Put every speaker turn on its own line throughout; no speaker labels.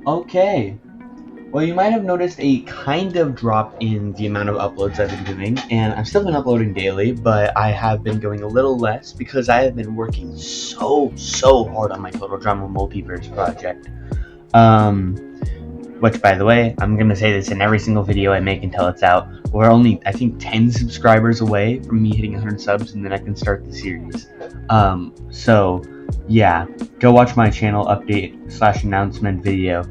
Okay. Well, you might have noticed a kind of drop in the amount of uploads I've been doing, and I've still been uploading daily, but I have been going a little less because I have been working so hard on my Total Drama Multiverse project. Which, by the way, I'm going to say this in every single video I make until it's out. We're only, I think, 10 subscribers away from me hitting 100 subs, and then I can start the series. So, yeah, go watch my channel update/announcement video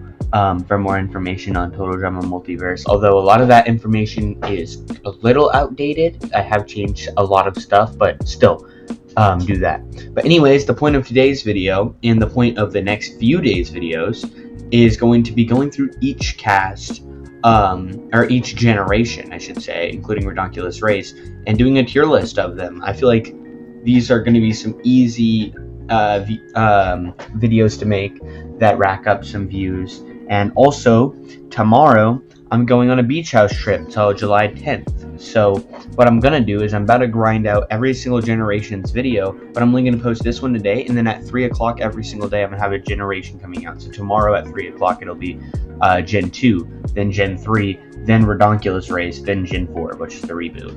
for more information on Total Drama Multiverse. Although a lot of that information is a little outdated. I have changed a lot of stuff, but still, do that. But anyways, the point of today's video, and the point of the next few days' videos, is going to be going through each cast, or each generation, I should say, including Redonkulous Race, and doing a tier list of them. I feel like these are going to be some easy videos to make that rack up some views. And also, tomorrow, I'm going on a beach house trip till July 10th. So what I'm going to do is I'm about to grind out every single generation's video, but I'm only going to post this one today, and then at 3 o'clock every single day I'm going to have a generation coming out. So tomorrow at 3 o'clock it'll be Gen 2, then Gen 3, then Redonkulous Race, then Gen 4, which is the reboot.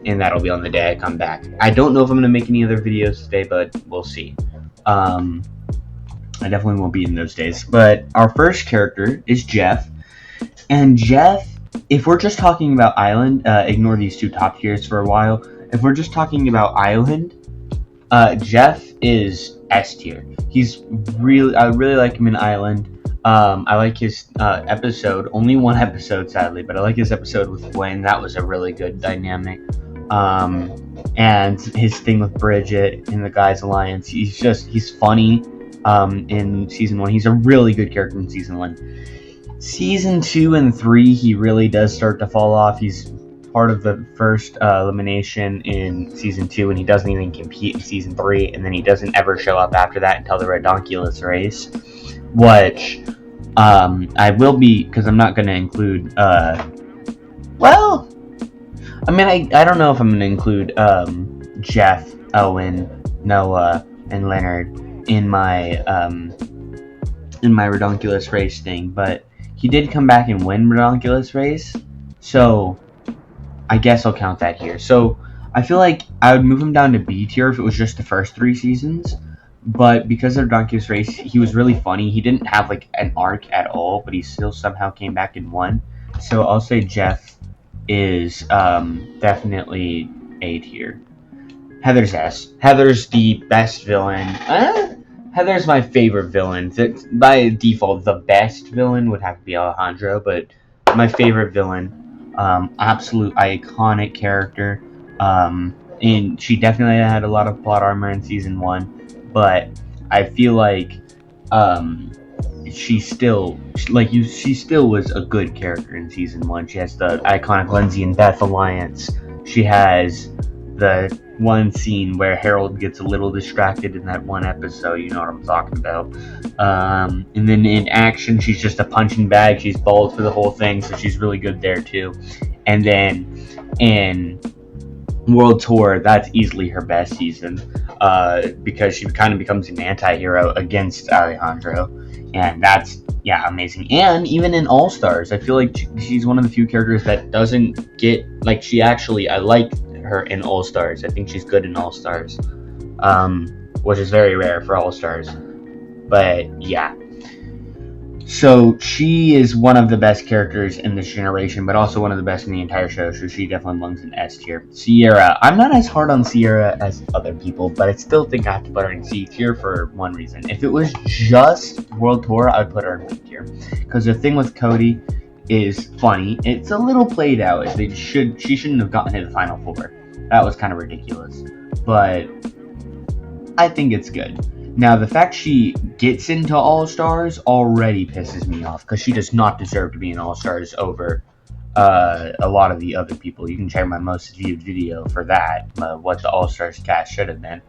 And that'll be on the day I come back. I don't know if I'm going to make any other videos today, but we'll see. I definitely won't be in those days. But our first character is Jeff. And Jeff, if we're just talking about Island, ignore these two top tiers for a while. If we're just talking about Island, Jeff is S tier. He's really, I really like him in Island. I like his episode, only one episode sadly, but I like his episode with Gwen. That was a really good dynamic. And his thing with Bridget in the Guys Alliance, he's funny in season 1. He's a really good character in season 1. Season 2 and 3, he really does start to fall off. He's part of the first elimination in season 2, and he doesn't even compete in season 3, and then he doesn't ever show up after that until the Redonkulous Race, which I will be, because I'm not going to include, well, I mean, I don't know if I'm going to include Jeff, Owen, Noah, and Leonard in my Redonkulous Race thing, but he did come back and win Redonkulous Race, so I guess I'll count that here. So I feel like I would move him down to B tier if it was just the first 3 seasons, but because of Redonkulous Race, he was really funny. He didn't have like an arc at all, but he still somehow came back and won. So I'll say Jeff is definitely A tier. Heather's S. Heather's the best villain. Heather's my favorite villain. By default, the best villain would have to be Alejandro, but my favorite villain, absolute iconic character. And she definitely had a lot of plot armor in season 1, but I feel like she still was a good character in season 1. She has the iconic Lindsay and Beth alliance. She has the one scene where Harold gets a little distracted in that one episode, you know what I'm talking about. And then in action, she's just a punching bag. She's bald for the whole thing, so she's really good there too. And then in World Tour, that's easily her best season, because she kind of becomes an anti-hero against Alejandro, and that's, yeah, amazing. And even in All Stars, I feel like she's one of the few characters that doesn't get, like, I like her in All Stars. I think she's good in All Stars, which is very rare for All Stars, but yeah. So she is one of the best characters in this generation, but also one of the best in the entire show, so she definitely belongs in S tier. Sierra, I'm not as hard on Sierra as other people, but I still think I have to put her in C tier for one reason. If it was just World Tour, I would put her in B tier, because the thing with Cody is funny. It's a little played out. She shouldn't have gotten to the Final 4. That was kind of ridiculous, but I think it's good. Now, the fact she gets into All Stars already pisses me off, because she does not deserve to be in All Stars over a lot of the other people. You can check my most viewed video for that, what the All Stars cast should have been.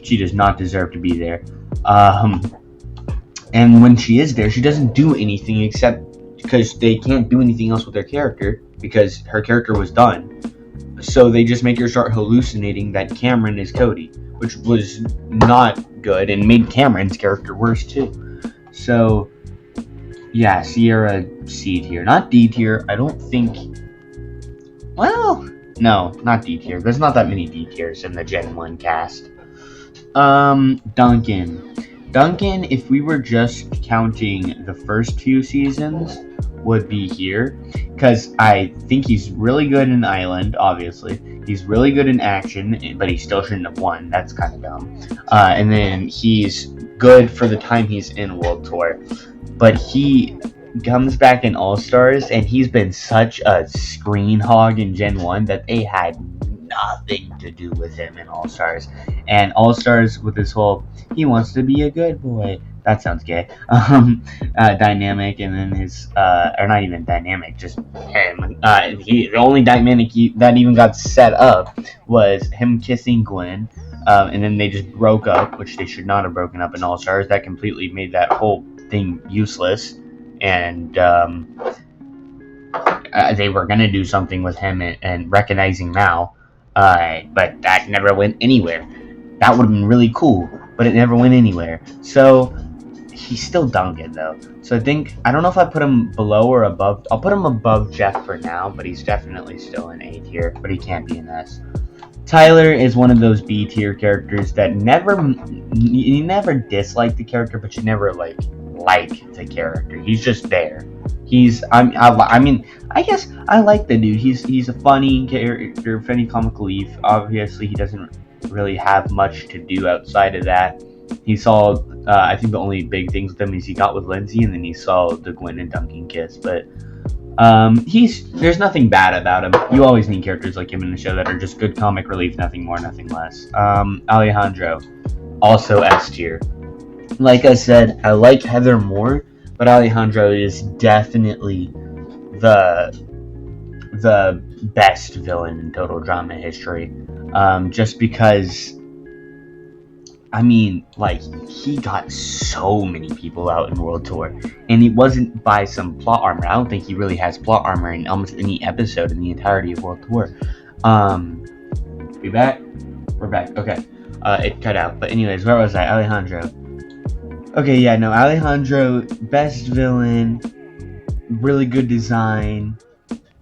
She does not deserve to be there. And when she is there, she doesn't do anything except because they can't do anything else with her character, because her character was done. So they just make her start hallucinating that Cameron is Cody, which was not good and made Cameron's character worse too. So Yeah, Sierra C tier, not D tier. I don't think. Well, no, not D tier. There's not that many D tiers in the Gen 1 cast. Duncan. Duncan, if we were just counting the first few seasons, would be here. Because I think he's really good in Island, obviously. He's really good in action, but he still shouldn't have won. That's kind of dumb. And then he's good for the time he's in World Tour. But he comes back in All Stars, and he's been such a screen hog in Gen 1 that they had nothing to do with him in All Stars. And All Stars with this whole he wants to be a good boy. That sounds gay. Dynamic, and then his or not even dynamic, just him. The only dynamic that even got set up was him kissing Gwen. And then they just broke up, which they should not have broken up in All Stars. That completely made that whole thing useless. And they were gonna do something with him and recognizing Mao, but that never went anywhere. That would have been really cool, but it never went anywhere. So he's still Duncan though. So I don't know if I put him below or above. I'll put him above Jeff for now, but he's definitely still an A tier. But he can't be an S. Tyler is one of those B tier characters that you never dislike the character, but you never like the character. He's just there. I mean, I guess I like the dude. He's a funny character, funny comic relief. Obviously, he doesn't really have much to do outside of that. He saw, I think the only big things with him is he got with Lindsay, and then he saw the Gwen and Duncan kiss. But there's nothing bad about him. You always need characters like him in the show that are just good comic relief, nothing more, nothing less. Alejandro, also S tier. Like I said, I like Heather more, but Alejandro is definitely the best villain in total drama history. Just because, I mean, like, he got so many people out in World Tour, and it wasn't by some plot armor. I don't think he really has plot armor in almost any episode in the entirety of World Tour. We back? We're back. Okay. It cut out. But anyways, where was I? Alejandro. Okay, yeah, no, Alejandro, best villain, really good design,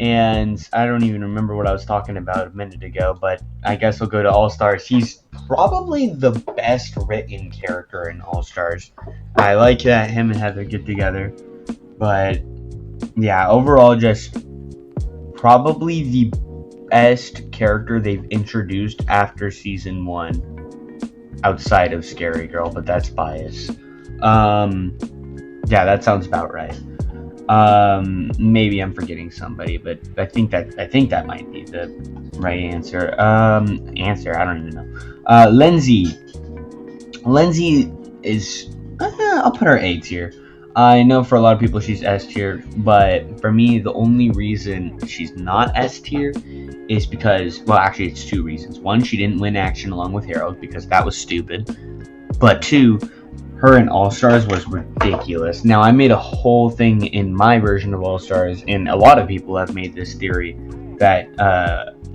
and I don't even remember what I was talking about a minute ago, but I guess we'll go to All Stars. He's probably the best written character in All Stars. I like that him and Heather get together, but yeah, overall, just probably the best character they've introduced after season 1, outside of Scary Girl, but that's bias. Yeah, that sounds about right. Maybe I'm forgetting somebody, but I think that might be the right answer. I don't even know. Lindsay is, I'll put her A tier. I know for a lot of people she's S tier, but for me, the only reason she's not S tier is because, well, actually, it's 2 reasons. 1, she didn't win action along with Harold because that was stupid. But 2, her in All Stars was ridiculous. Now, I made a whole thing in my version of All Stars, and a lot of people have made this theory that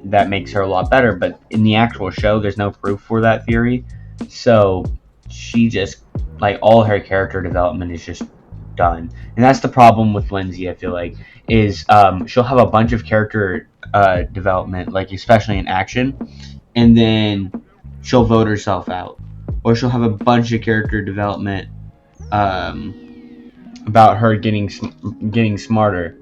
that makes her a lot better. But in the actual show, there's no proof for that theory. So she just, like, all her character development is just done. And that's the problem with Lindsay, I feel like, is she'll have a bunch of character development, like especially in action, and then she'll vote herself out. Or she'll have a bunch of character development about her getting smarter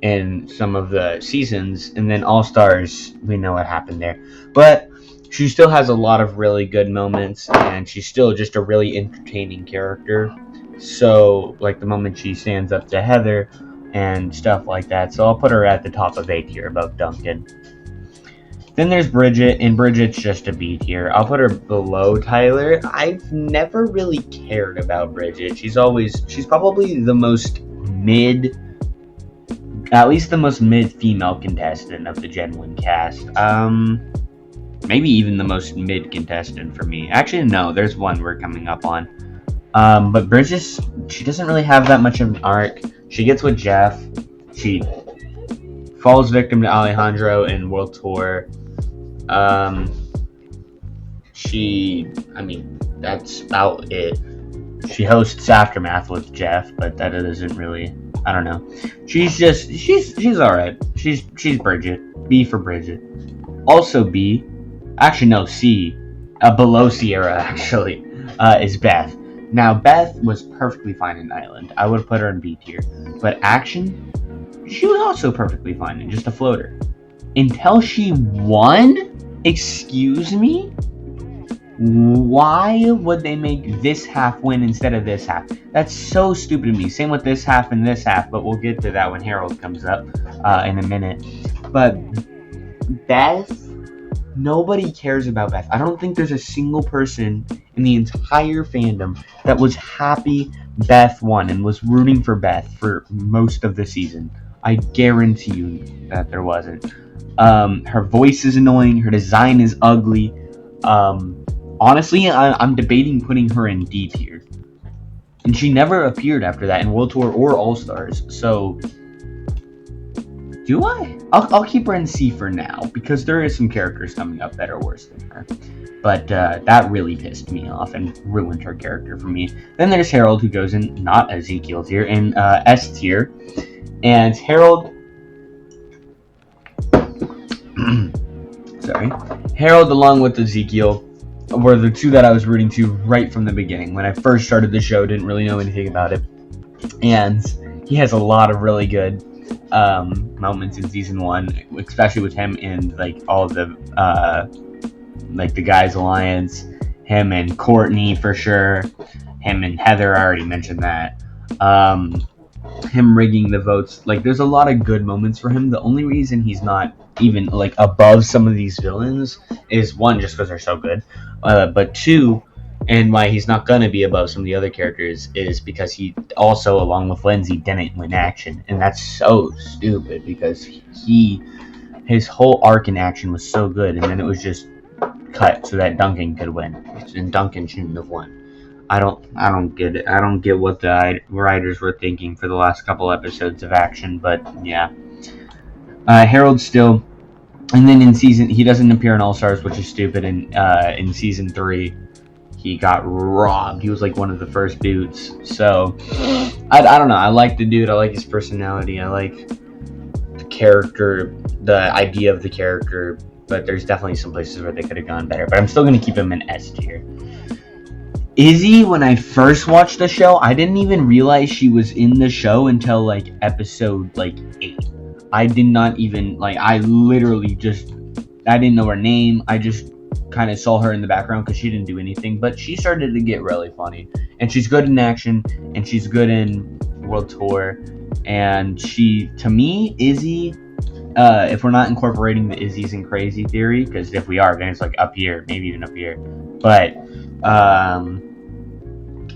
in some of the seasons, and then All Stars, we know what happened there. But she still has a lot of really good moments, and she's still just a really entertaining character. So, like the moment she stands up to Heather and stuff like that. So I'll put her at the top of A tier above Duncan. Then there's Bridget, and Bridget's just a B tier. I'll put her below Tyler. I've never really cared about Bridget. She's probably the most at least the most mid female contestant of the Gen 1 cast. Maybe even the most mid contestant for me. Actually, no, there's one we're coming up on. But Bridget, she doesn't really have that much of an arc. She gets with Jeff. She falls victim to Alejandro in World Tour. That's about it. She hosts Aftermath with Jeff, but that doesn't really I don't know. She's alright. She's Bridget. B for Bridget. Also B, actually no, C, below Sierra actually, is Beth. Now Beth was perfectly fine in Island. I would put her in B tier. But Action, she was also perfectly fine in just a floater. Until she won? Excuse me? Why would they make this half win instead of this half? That's so stupid to me. Same with this half and this half, but we'll get to that when Harold comes up in a minute. But Beth, nobody cares about Beth. I don't think there's a single person in the entire fandom that was happy Beth won and was rooting for Beth for most of the season. I guarantee you that there wasn't. Her voice is annoying. Her design is ugly. Honestly, I'm debating putting her in D tier. And she never appeared after that in World Tour or All-Stars. So, do I? I'll keep her in C for now, because there is some characters coming up that are worse than her. But that really pissed me off and ruined her character for me. Then there's Harold, who goes in, not Ezekiel tier, in S tier. And Harold... sorry. Harold, along with Ezekiel, were the two that I was rooting to right from the beginning. When I first started the show, didn't really know anything about it. And he has a lot of really good moments in season 1, especially with him in like all the like the guys alliance, him and Courtney for sure, him and Heather, I already mentioned that, him rigging the votes. Like, there's a lot of good moments for him. The only reason he's not even like above some of these villains is, one, just because they're so good, but two, and why he's not gonna be above some of the other characters, is because he also, along with Lindsay, didn't win Action, and that's so stupid because his whole arc in Action was so good, and then it was just cut so that Duncan could win, and Duncan shouldn't have won. I don't get it. I don't get what the writers were thinking for the last couple episodes of Action, but yeah. Harold still, and then in season, he doesn't appear in All Stars, which is stupid. In season 3, he got robbed. He was like one of the first dudes. So I don't know. I like the dude. I like his personality. I like the character, the idea of the character. But there's definitely some places where they could have gone better. But I'm still gonna keep him in S tier. Izzy, when I first watched the show, I didn't even realize she was in the show until like episode 8. I did not even, like, I literally just, I didn't know her name. I just kind of saw her in the background because she didn't do anything, but she started to get really funny, and she's good in Action, and she's good in World Tour, and she, to me, Izzy, if we're not incorporating the Izzy's and Crazy theory, because if we are, then it's like up here, maybe even up here, but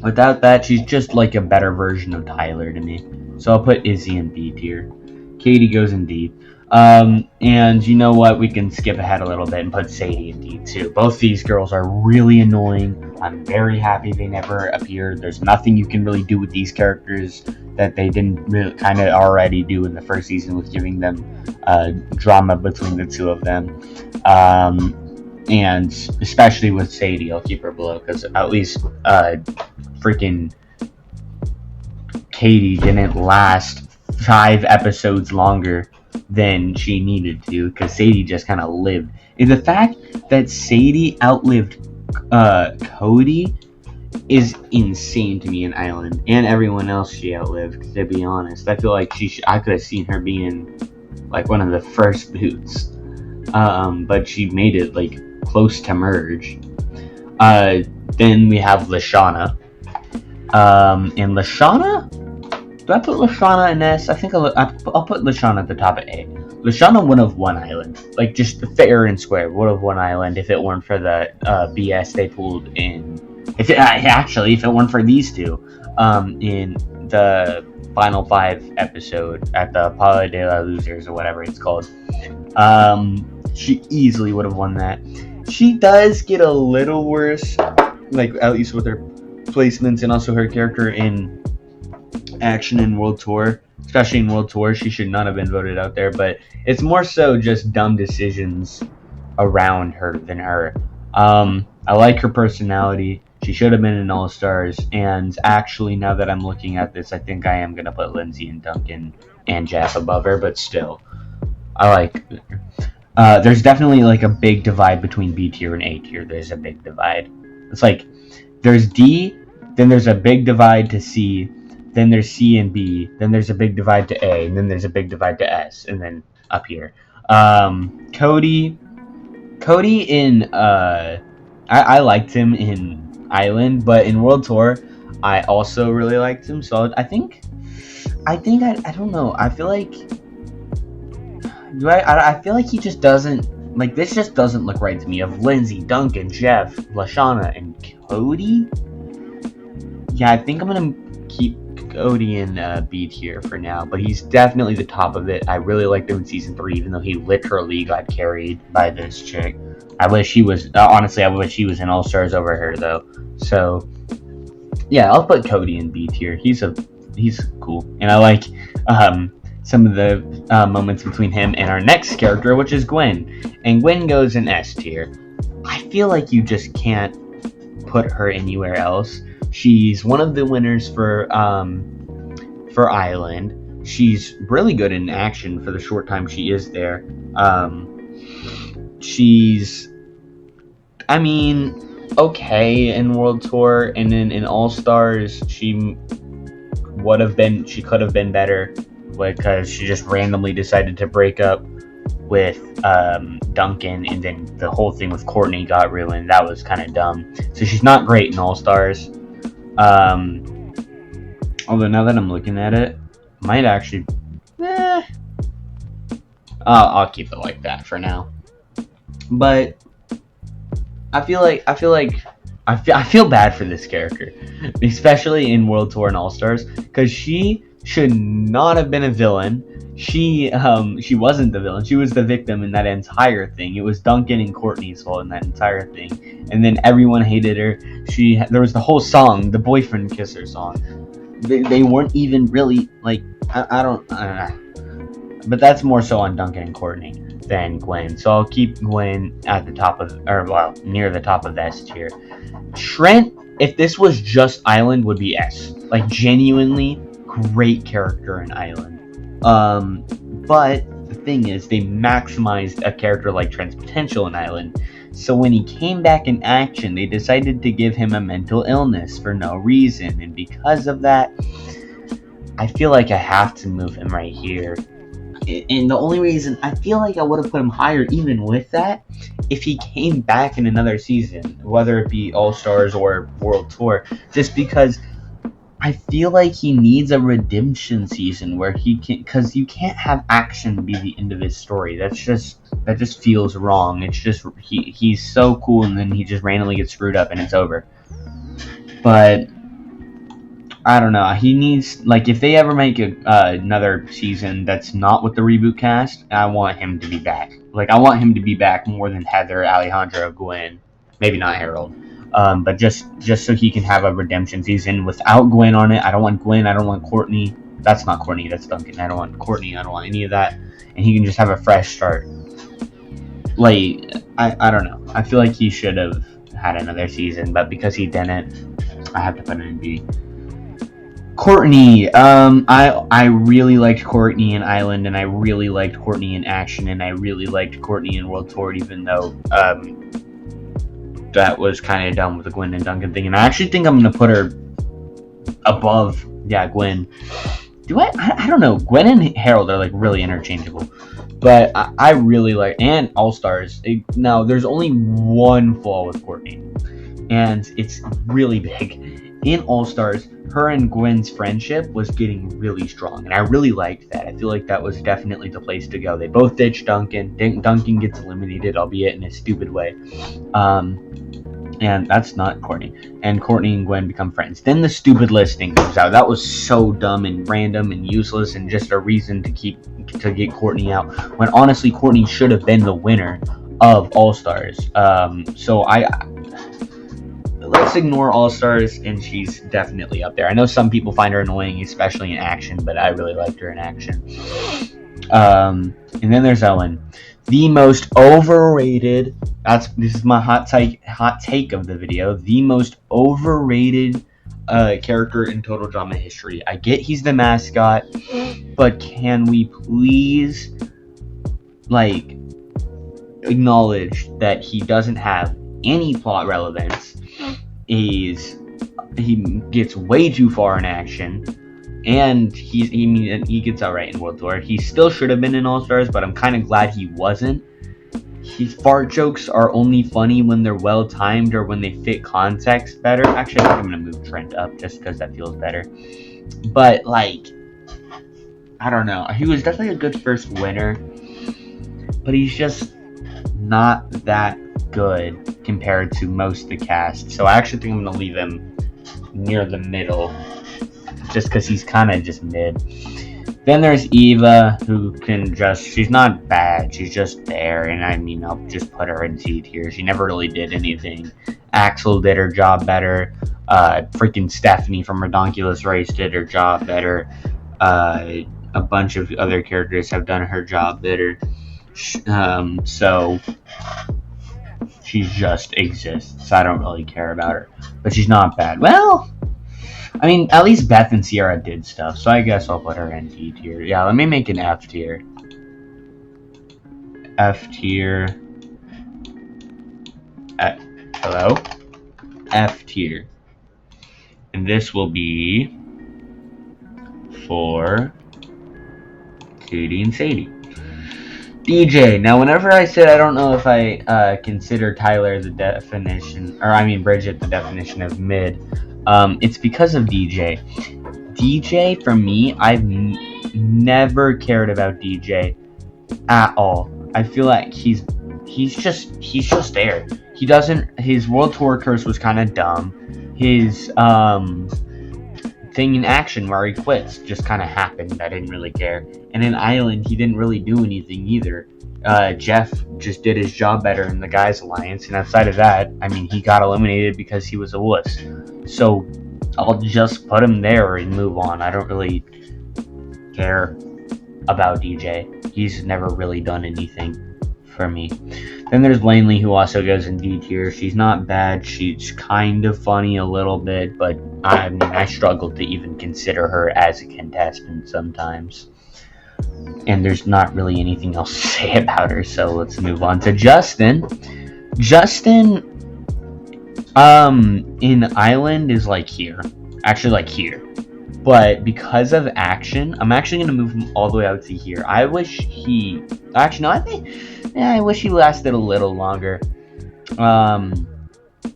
without that, she's just like a better version of Tyler to me. So I'll put Izzy in B tier. Katie goes in D. And you know what? We can skip ahead a little bit and put Sadie in D too. Both these girls are really annoying. I'm very happy they never appeared. There's nothing you can really do with these characters that they didn't really kind of already do in the first season with giving them drama between the two of them. And especially with Sadie, I'll keep her below because at least freaking Katie didn't last 5 episodes longer than she needed to, because Sadie just kind of lived. And the fact that Sadie outlived Cody is insane to me in Island, and everyone else she outlived, to be honest. I feel like I could have seen her being like one of the first boots, but she made it like close to merge. Then we have Lashana, and Lashana, do I put Lashana in S? I think I'll put Lashana at the top of A. Lashana would have won Island. Like, just fair and square, would have won Island if it weren't for the BS they pulled in. If it weren't for these two in the Final 5 episode at the Pala de la Losers or whatever it's called. She easily would have won that. She does get a little worse, like, at least with her placements and also her character in Action in World Tour, especially in World Tour. She should not have been voted out there, but it's more so just dumb decisions around her than her. I like her personality. She should have been in All Stars. And actually, now that I'm looking at this, I think I am gonna put Lindsay and Duncan and Jeff above her. But still, I like. There's definitely like a big divide between B tier and A tier. There's a big divide. It's like there's D, then there's a big divide to C, then there's C and B, then there's a big divide to A, and then there's a big divide to S, and then up here. Cody in I liked him in Island, but in World Tour, I also really liked him. So I don't know. I feel like. I feel like he just doesn't like this. Just doesn't look right to me. Of Lindsay, Duncan, Jeff, Lashana, and Cody. Yeah, I think I'm gonna keep Cody in B tier for now, but he's definitely the top of it. I really liked him in season 3, even though he literally got carried by this chick. I wish he was honestly. I wish he was in All Stars over her though. So yeah, I'll put Cody in B tier. He's cool, and I like some of the moments between him and our next character, which is Gwen. And Gwen goes in S tier. I feel like you just can't put her anywhere else. She's one of the winners for Island. She's really good in action for the short time she is there. She's, okay in World Tour, and then in All Stars, she could have been better. Because she just randomly decided to break up with Duncan, and then the whole thing with Courtney got ruined. That was kind of dumb. So she's not great in All Stars. Although now that I'm looking at it, might actually. I'll keep it like that for now. But I feel bad for this character, especially in World Tour and All Stars, because she should not have been a villain. She wasn't the villain. She was the victim in that entire thing. It was Duncan and Courtney's fault in that entire thing. And then everyone hated her. There was the whole song, the boyfriend kisser song. They weren't even really like I don't know. But that's more so on Duncan and Courtney than Gwen. So I'll keep Gwen at the top near the top of S tier. Tren, if this was just Island, would be S. Like genuinely great character in Island. But the thing is, they maximized a character like Tren's potential in Island. So when he came back in action, they decided to give him a mental illness for no reason. And because of that, I feel like I have to move him right here. And the only reason I feel like I would have put him higher even with that, if he came back in another season, whether it be All Stars or World Tour, just because I feel like he needs a redemption season where he can, because you can't have action be the end of his story. That just feels wrong. It's just he's so cool, and then he just randomly gets screwed up and it's over. But I don't know. He needs, like, if they ever make another season that's not with the reboot cast, I want him to be back. Like, I want him to be back more than Heather, Alejandro, Gwen, maybe not Harold. But just so he can have a redemption season without Gwen on it. I don't want Gwen. I don't want Courtney. That's not Courtney. That's Duncan. I don't want Courtney. I don't want any of that. And he can just have a fresh start. Like, I don't know. I feel like he should have had another season, but because he didn't, I have to put it in B. Courtney, I really liked Courtney in Island, and I really liked Courtney in Action, and I really liked Courtney in World Tour, even though that was kind of dumb with the Gwen and Duncan thing. And I actually think I'm gonna put her above, Gwen. I don't know. Gwen and Harold are like really interchangeable, but I really like, and All Stars. Now there's only one flaw with Courtney, and it's really big. In All Stars, her and Gwen's friendship was getting really strong, and I really liked that. I feel like that was definitely the place to go. They both ditched Duncan. Duncan gets eliminated, albeit in a stupid way. And that's not Courtney. And Courtney and Gwen become friends. Then the stupid listing comes out. That was so dumb and random and useless, and just a reason to get Courtney out. When honestly, Courtney should have been the winner of All Stars. Let's ignore All Stars, and she's definitely up there. I know some people find her annoying, especially in Action, but I really liked her in Action. And then there's Owen. The most overrated. This is my hot take of the video. The most overrated character in total drama history. I get he's the mascot, but can we please acknowledge that he doesn't have any plot relevance? He gets way too far in action, and he gets alright in World Tour. He still should have been in All Stars, but I'm kind of glad he wasn't. His fart jokes are only funny when they're well timed or when they fit context better. Actually, I think I'm gonna move Trent up just because that feels better. But I don't know. He was definitely a good first winner, but he's just not that good compared to most of the cast. So I actually think I'm gonna leave him near the middle, just because he's kind of just mid. Then there's Eva, who she's not bad, she's just there, and I'll just put her in C tier. She never really did anything. Axel did her job better. Freaking Stephanie from Redonkulous Race did her job better. A bunch of other characters have done her job better. So she just exists. I don't really care about her, but she's not bad. Well, at least Beth and Sierra did stuff, so I guess I'll put her in D tier. Yeah, let me make an F tier. F tier. Hello? F tier. And this will be for Katie and Sadie. DJ. Now, whenever I said I don't know if I consider Tyler the definition, Bridget the definition of mid, it's because of DJ. DJ, for me, I've never cared about DJ at all. I feel like he's just there. His World Tour curse was kind of dumb. His thing in action where he quits just kind of happened. I didn't really care. And in Island, he didn't really do anything either. Jeff just did his job better in the Guys Alliance, and outside of that, he got eliminated because he was a wuss. So I'll just put him there and move on. I don't really care about DJ. He's never really done anything for me. Then there's Lanley, who also goes in D tier. She's not bad. She's kind of funny a little bit, but I struggle to even consider her as a contestant sometimes. And there's not really anything else to say about her, so let's move on to Justin. Justin, in Island is here. Actually, here. But because of action, I'm actually going to move him all the way out to here. I wish he... Actually, no, I wish he lasted a little longer.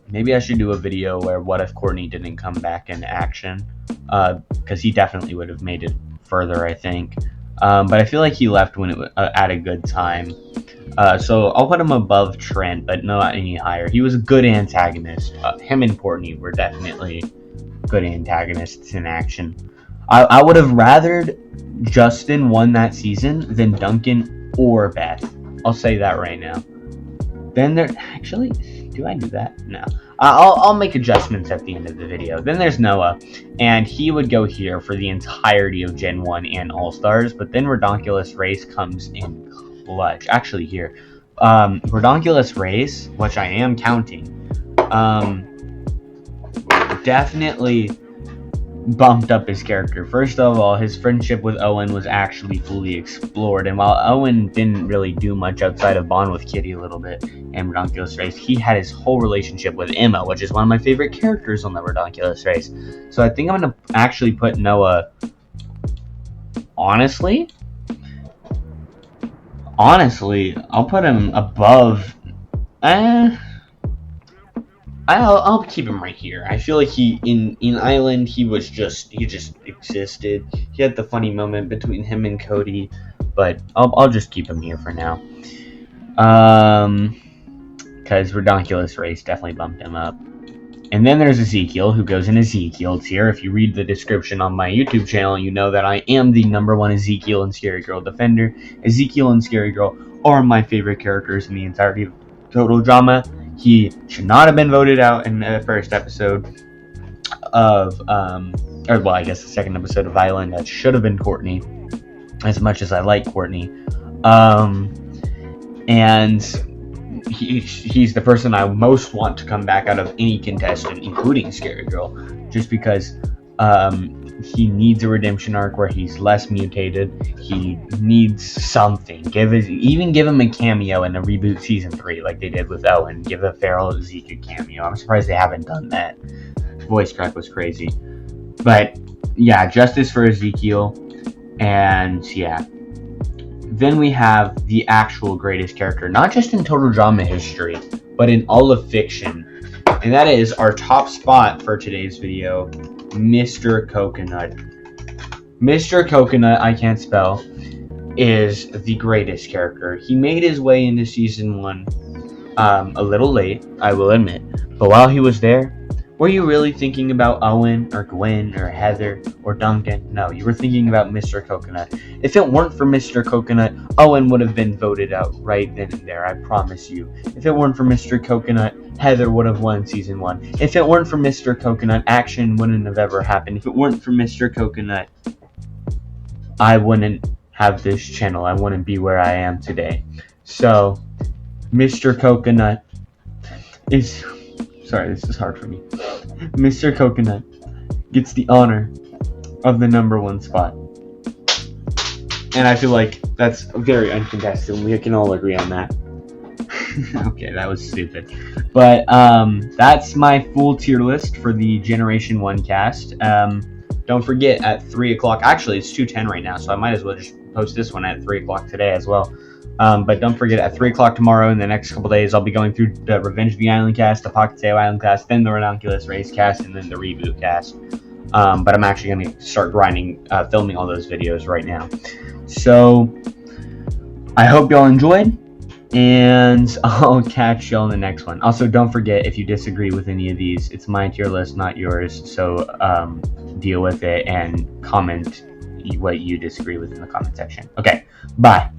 Maybe I should do a video where what if Courtney didn't come back in action. Because he definitely would have made it further, I think. But I feel like he left when it was at a good time. So I'll put him above Tren, but not any higher. He was a good antagonist. Him and Courtney were definitely good antagonists in action. I would have rathered Justin won that season than Duncan or Beth. I'll say that right now. Then there... Actually, do I do that? No. I'll make adjustments at the end of the video. Then there's Noah, and he would go here for the entirety of Gen 1 and All-Stars, but then Redonkulous Race comes in clutch. Actually, here. Redonkulous Race, which I am counting, definitely bumped up his character. First of all, his friendship with Owen was actually fully explored, and while Owen didn't really do much outside of bond with Kitty a little bit in Redonkulous Race, he had his whole relationship with Emma, which is one of my favorite characters on the Redonkulous Race. So I think I'm going to actually put Noah, honestly, I'll put him above, I'll keep him right here. I feel like he in Island he just existed. He had the funny moment between him and Cody, but I'll just keep him here for now. Because Redonkulous Race definitely bumped him up. And then there's Ezekiel, who goes in Ezekiel tier. If you read the description on my YouTube channel, you know that I am the #1 Ezekiel and Scary Girl defender. Ezekiel and Scary Girl are my favorite characters in the entirety of Total Drama. He should not have been voted out in the first episode of, I guess the second episode of Island. That should have been Courtney, as much as I like Courtney. and he's the person I most want to come back out of any contestant, including Scary Girl, just because he needs a redemption arc where he's less mutated. He needs something. Even give him a cameo in a reboot season 3 like they did with Owen. Give a feral Ezekiel cameo. I'm surprised they haven't done that. Voice crack was crazy. But yeah, justice for Ezekiel. And yeah, then we have the actual greatest character, not just in total drama history, but in all of fiction. And that is our top spot for today's video, Mr. Coconut. Mr. Coconut, I can't spell, is the greatest character. He made his way into season 1 a little late, I will admit. But while he was there, were you really thinking about Owen or Gwen or Heather or Duncan? No, you were thinking about Mr. Coconut. If it weren't for Mr. Coconut, Owen would have been voted out right then and there, I promise you. If it weren't for Mr. Coconut, Heather would have won season 1. If it weren't for Mr. Coconut, action wouldn't have ever happened. If it weren't for Mr. Coconut, I wouldn't have this channel. I wouldn't be where I am today. So, Mr. Coconut is... Sorry, this is hard for me. Mr. Coconut gets the honor of the #1 spot. And I feel like that's very uncontested. We can all agree on that. Okay, that was stupid. But that's my full tier list for the Generation 1 cast. Don't forget at 3 o'clock. Actually, it's 2:10 right now, so I might as well just post this one at 3 o'clock today as well. But don't forget, at 3 o'clock tomorrow, in the next couple days, I'll be going through the Revenge of the Island cast, the Pocket Tail Island cast, then the Ranunculus Race cast, and then the Reboot cast. But I'm actually going to start filming all those videos right now. So, I hope y'all enjoyed, and I'll catch y'all in the next one. Also, don't forget, if you disagree with any of these, it's my tier list, not yours, so deal with it and comment what you disagree with in the comment section. Okay, bye.